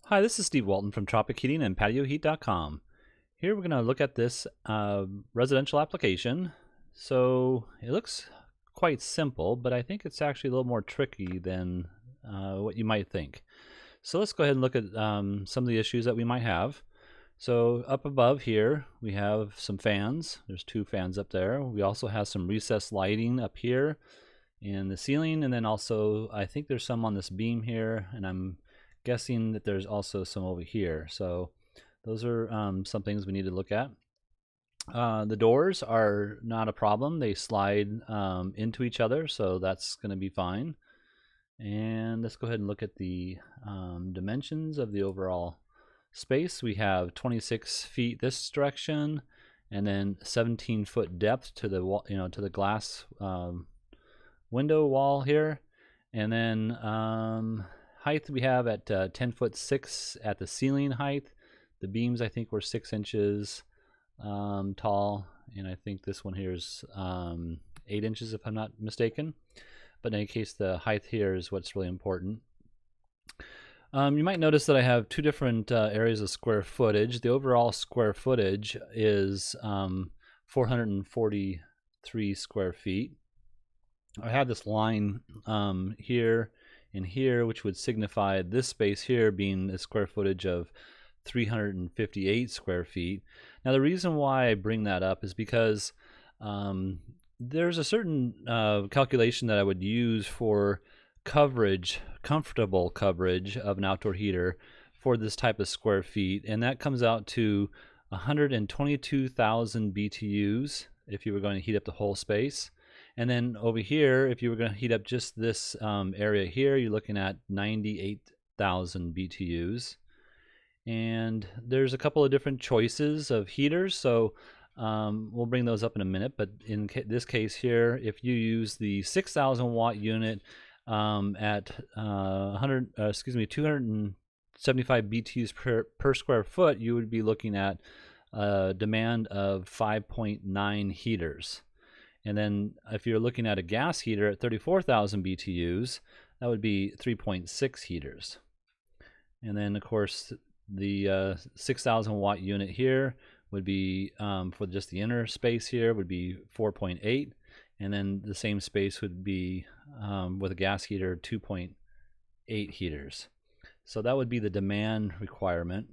Hi, this is Steve Walton from Tropic Heating and PatioHeat.com. Here we're going to look at this residential application. So it looks quite simple, but I think it's actually a little more tricky than what you might think. So let's go ahead and look at some of the issues that we might have. So up above here we have some fans. There's two fans up there. We also have some recessed lighting up here in the ceiling, and then also I think there's some on this beam here, and I'm guessing that there's also some over here. So those are some things we need to look at. The doors are not a problem. They slide into each other, so that's going to be fine. And let's go ahead and look at the dimensions of the overall space. We have 26 feet this direction, and then 17-foot depth to the wall, to the glass window wall here, and then height we have at 10'6" at the ceiling height. The beams I think were 6 inches tall, and I think this one here is 8 inches if I'm not mistaken. But in any case, the height here is what's really important. You might notice that I have two different areas of square footage. The overall square footage is 443 square feet. I have this line here and here, which would signify this space here being a square footage of 358 square feet. Now the reason why I bring that up is because there's a certain calculation that I would use for coverage, comfortable coverage of an outdoor heater for this type of square feet, and that comes out to 122,000 BTUs if you were going to heat up the whole space. And then over here, if you were going to heat up just this area here, you're looking at 98,000 BTUs. And there's a couple of different choices of heaters, so we'll bring those up in a minute. But in this case here, if you use the 6,000 watt unit at 275 BTUs per square foot, you would be looking at a demand of 5.9 heaters. And then if you're looking at a gas heater at 34,000 BTUs, that would be 3.6 heaters. And then of course the 6,000 watt unit here would be for just the inner space here would be 4.8, and then the same space would be with a gas heater 2.8 heaters. So that would be the demand requirement.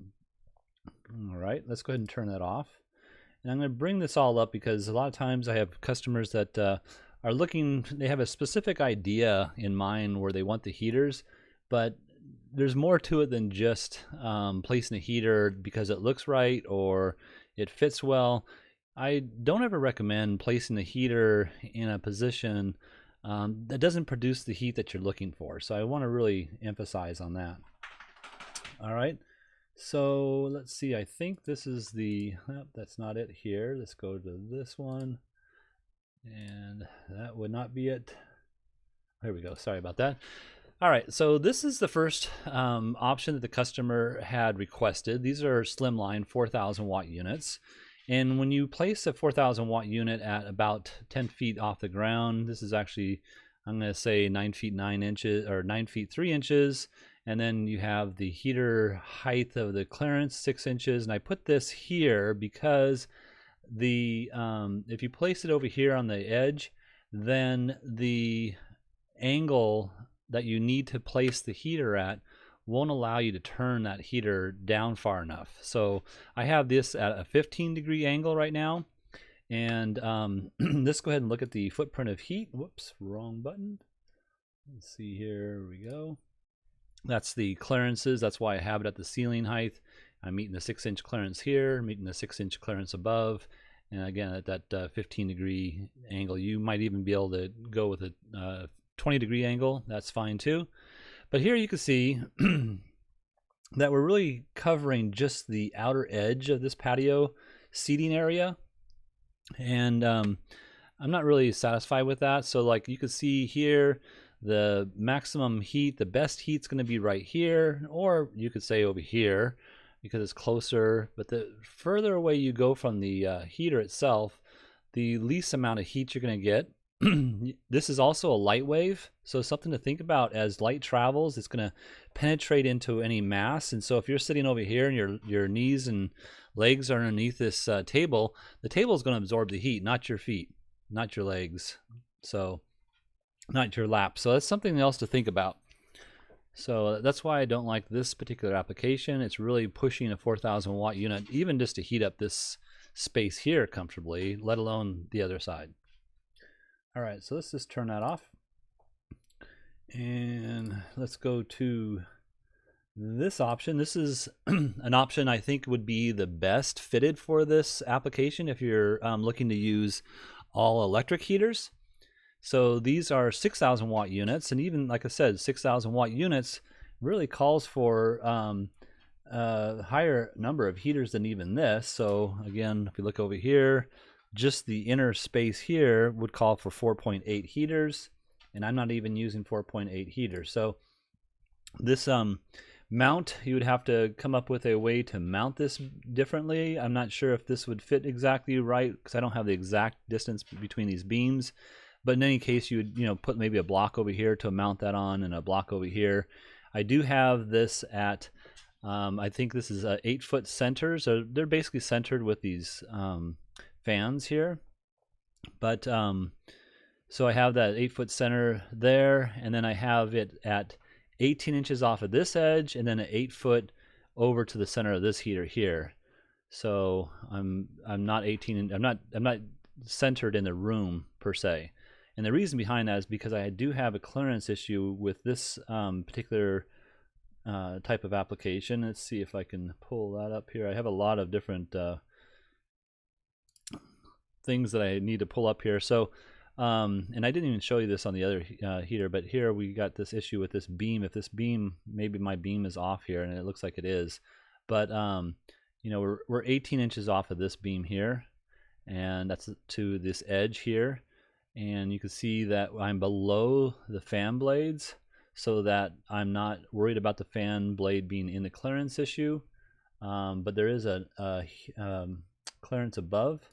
All right, let's go ahead and turn that off. And I'm going to bring this all up because a lot of times I have customers that are looking, they have a specific idea in mind where they want the heaters, but there's more to it than just placing a heater because it looks right or it fits well. I don't ever recommend placing a heater in a position that doesn't produce the heat that you're looking for. So I want to really emphasize on that. All right. So let's see, I think this is the, that's not it here. Let's go to this one, and that would not be it. There we go, sorry about that. All right, so this is the first option that the customer had requested. These are slimline 4,000 watt units. And when you place a 4,000 watt unit at about 10 feet off the ground, this is actually, I'm going to say 9 feet 9 inches or 9 feet 3 inches. And then you have the heater height of the clearance 6 inches. And I put this here because the if you place it over here on the edge, then the angle that you need to place the heater at won't allow you to turn that heater down far enough. So I have this at a 15-degree angle right now. And let's go ahead and look at the footprint of heat. Whoops, wrong button. Let's see here, we go. That's the clearances. That's why I have it at the ceiling height. I'm meeting the 6-inch clearance here, meeting the 6-inch clearance above. And again, at that 15-degree angle, you might even be able to go with a 20-degree angle. That's fine too. But here you can see that we're really covering just the outer edge of this patio seating area. And I'm not really satisfied with that. So like you can see here, the maximum heat, the best heat's going to be right here, or you could say over here because it's closer. But the further away you go from the heater itself, the least amount of heat you're going to get. this is also a light wave, so something to think about. As light travels, it's going to penetrate into any mass, and so if you're sitting over here and your knees and legs are underneath this table, the table is going to absorb the heat, not your feet, not your legs, so not your lap. So that's something else to think about. So that's why I don't like this particular application. It's really pushing a 4,000 watt unit, even just to heat up this space here comfortably, let alone the other side. All right, so let's just turn that off. And let's go to this option. This is an option I think would be the best fitted for this application if you're looking to use all electric heaters. So these are 6,000 watt units, and even like I said, 6,000 watt units really calls for a higher number of heaters than even this. So again, if you look over here, just the inner space here would call for 4.8 heaters, and I'm not even using 4.8 heaters. So this mount, you would have to come up with a way to mount this differently. I'm not sure if this would fit exactly right because I don't have the exact distance between these beams. But in any case, you would put maybe a block over here to mount that on, and a block over here. I do have this at I think this is 8-foot centers. So they're basically centered with these fans here. But so I have that 8-foot center there, and then I have it at 18 inches off of this edge, and then an 8-foot over to the center of this heater here. So I'm not 18. I'm not centered in the room per se. And the reason behind that is because I do have a clearance issue with this particular type of application. Let's see if I can pull that up here. I have a lot of different things that I need to pull up here. So, and I didn't even show you this on the other heater, but here we got this issue with this beam. If this beam, maybe my beam is off here, and it looks like it is, but we're 18 inches off of this beam here, and that's to this edge here. And you can see that I'm below the fan blades, so that I'm not worried about the fan blade being in the clearance issue. But there is a clearance above,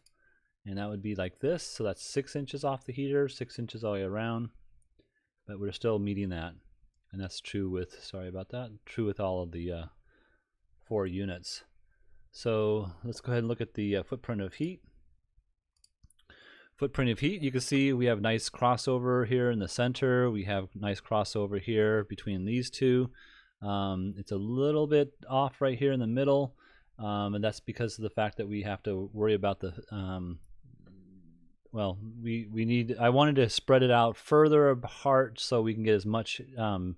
and that would be like this. So that's 6 inches off the heater, 6 inches all the way around, but we're still meeting that. And that's true with, sorry about that, true with all of the 4 units. So let's go ahead and look at the footprint of heat. Footprint of heat, you can see we have nice crossover here in the center. We have nice crossover here between these two. It's a little bit off right here in the middle, and that's because of the fact that we have to worry about the I wanted to spread it out further apart so we can get as much of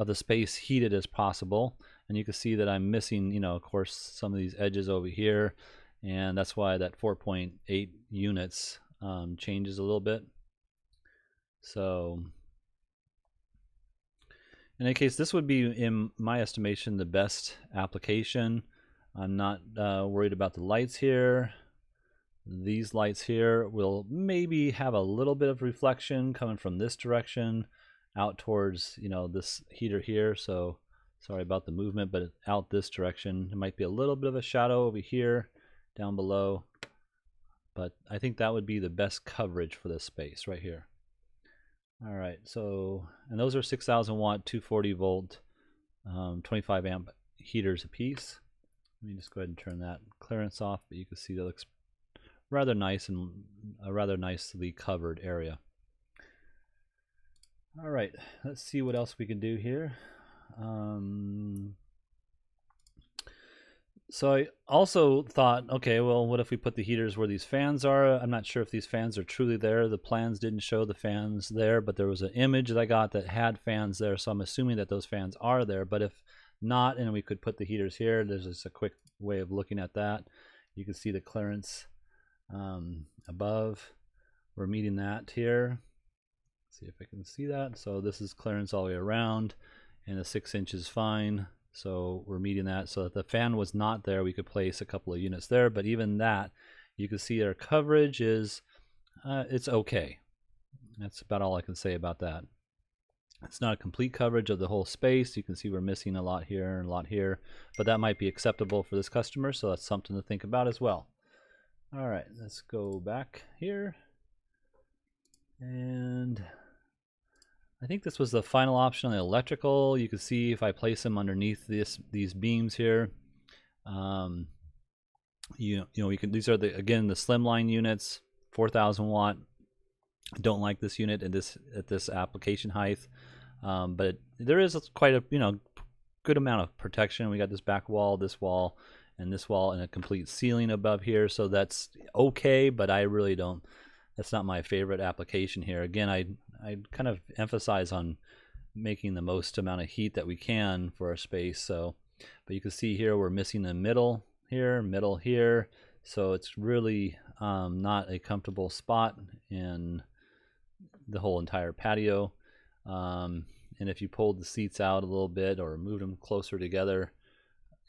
the space heated as possible. And you can see that I'm missing, of course, some of these edges over here, and that's why that 4.8 units changes a little bit. So in any case, this would be, in my estimation, the best application. I'm not worried about the lights here. These lights here will maybe have a little bit of reflection coming from this direction out towards this heater here. So sorry about the movement, but out this direction. There might be a little bit of a shadow over here down below. But I think that would be the best coverage for this space right here. All right, so, and those are 6,000 watt, 240 volt, 25 amp heaters a piece. Let me just go ahead and turn that clearance off, but you can see that looks rather nice and a rather nicely covered area. All right, let's see what else we can do here. So I also thought, okay, well, what if we put the heaters where these fans are? I'm not sure if these fans are truly there. The plans didn't show the fans there, but there was an image that I got that had fans there, so I'm assuming that those fans are there. But if not, and we could put the heaters here, there's just a quick way of looking at that. You can see the clearance above. We're meeting that here. Let's see if I can see that. So this is clearance all the way around, and the 6 inches is fine. So we're meeting that. So if the fan was not there, we could place a couple of units there. But even that, you can see our coverage is, it's okay. That's about all I can say about that. It's not a complete coverage of the whole space. You can see we're missing a lot here and a lot here. But that might be acceptable for this customer, so that's something to think about as well. All right, let's go back here. And I think this was the final option on the electrical. You can see if I place them underneath these beams here, you know, you can, these are again the slimline units, 4,000 watt. I don't like this unit at this application height, but there is quite a good amount of protection. We got this back wall, this wall, and this wall, and a complete ceiling above here, so that's okay. But I really don't. That's not my favorite application here. Again, I kind of emphasize on making the most amount of heat that we can for our space. So, but you can see here we're missing the middle here, so it's really not a comfortable spot in the whole entire patio. And if you pulled the seats out a little bit or moved them closer together,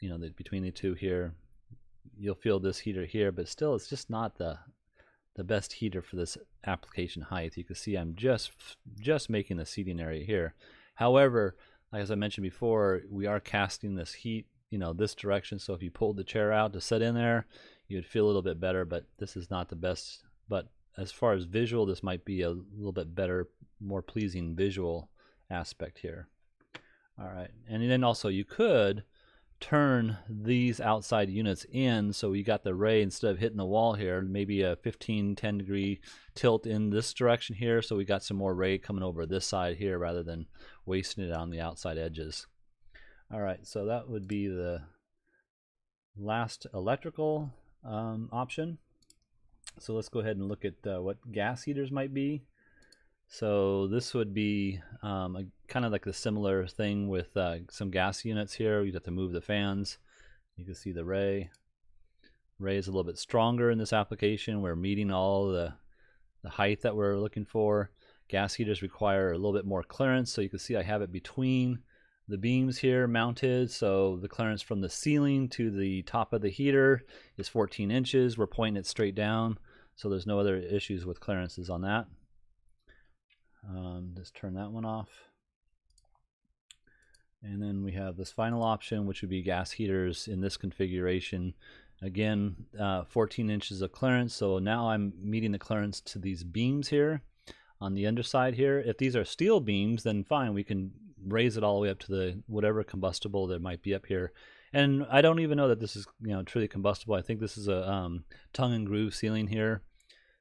you know, between the two here, you'll feel this heater here, but still it's just not the best heater for this application height. You can see I'm just making the seating area here. However, as I mentioned before, we are casting this heat, you know, this direction, so if you pulled the chair out to sit in there, you'd feel a little bit better, but this is not the best. But as far as visual, this might be a little bit better, more pleasing visual aspect here. All right, and then also you could turn these outside units in, so you got the ray, instead of hitting the wall here, maybe a 10 degree tilt in this direction here, so we got some more ray coming over this side here rather than wasting it on the outside edges. All right, so that would be the last electrical option. So let's go ahead and look at what gas heaters might be. So this would be kind of like the similar thing with some gas units here. You'd have to move the fans. You can see the ray. Ray is a little bit stronger in this application. We're meeting all the height that we're looking for. Gas heaters require a little bit more clearance. So you can see I have it between the beams here mounted. So the clearance from the ceiling to the top of the heater is 14 inches. We're pointing it straight down, so there's no other issues with clearances on that. Just turn that one off. And then we have this final option, which would be gas heaters in this configuration. Again, 14 inches of clearance. So now I'm meeting the clearance to these beams here on the underside here. If these are steel beams, then fine, we can raise it all the way up to the whatever combustible there might be up here. And I don't even know that this is, you know, truly combustible. I think this is a tongue and groove ceiling here.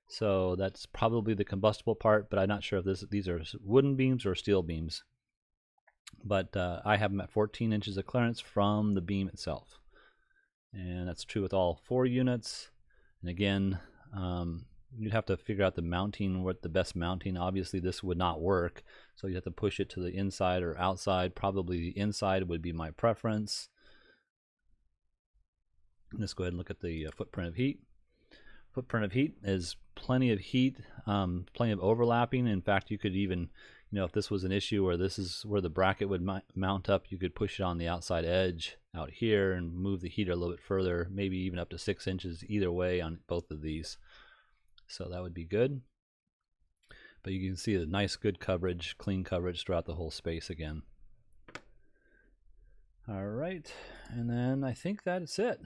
So that's probably the combustible part, but I'm not sure if these are wooden beams or steel beams. But I have them at 14 inches of clearance from the beam itself. And that's true with all 4 units. And again, you'd have to figure out the mounting, what the best mounting. Obviously this would not work, so you have to push it to the inside or outside. Probably the inside would be my preference. Let's go ahead and look at the footprint of heat. Footprint of heat is plenty of heat, plenty of overlapping. In fact, you could even, you know, if this was an issue where this is where the bracket would mount up, you could push it on the outside edge out here and move the heater a little bit further, maybe even up to 6 inches either way on both of these. So that would be good. But you can see a nice good coverage, clean coverage throughout the whole space again. All right, and then I think that's it.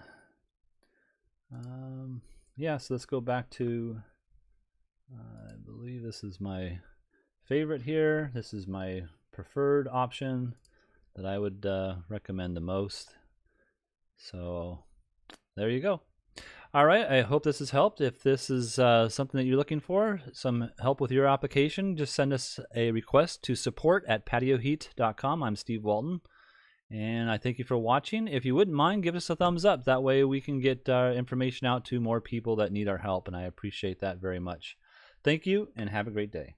Yeah, so let's go back to, I believe this is my favorite here. This is my preferred option that I would recommend the most. So there you go. All right, I hope this has helped. If this is something that you're looking for, some help with your application, just send us a request to support@patioheat.com. I'm Steve Walton. And I thank you for watching. If you wouldn't mind, give us a thumbs up. That way we can get information out to more people that need our help, and I appreciate that very much. Thank you, and have a great day.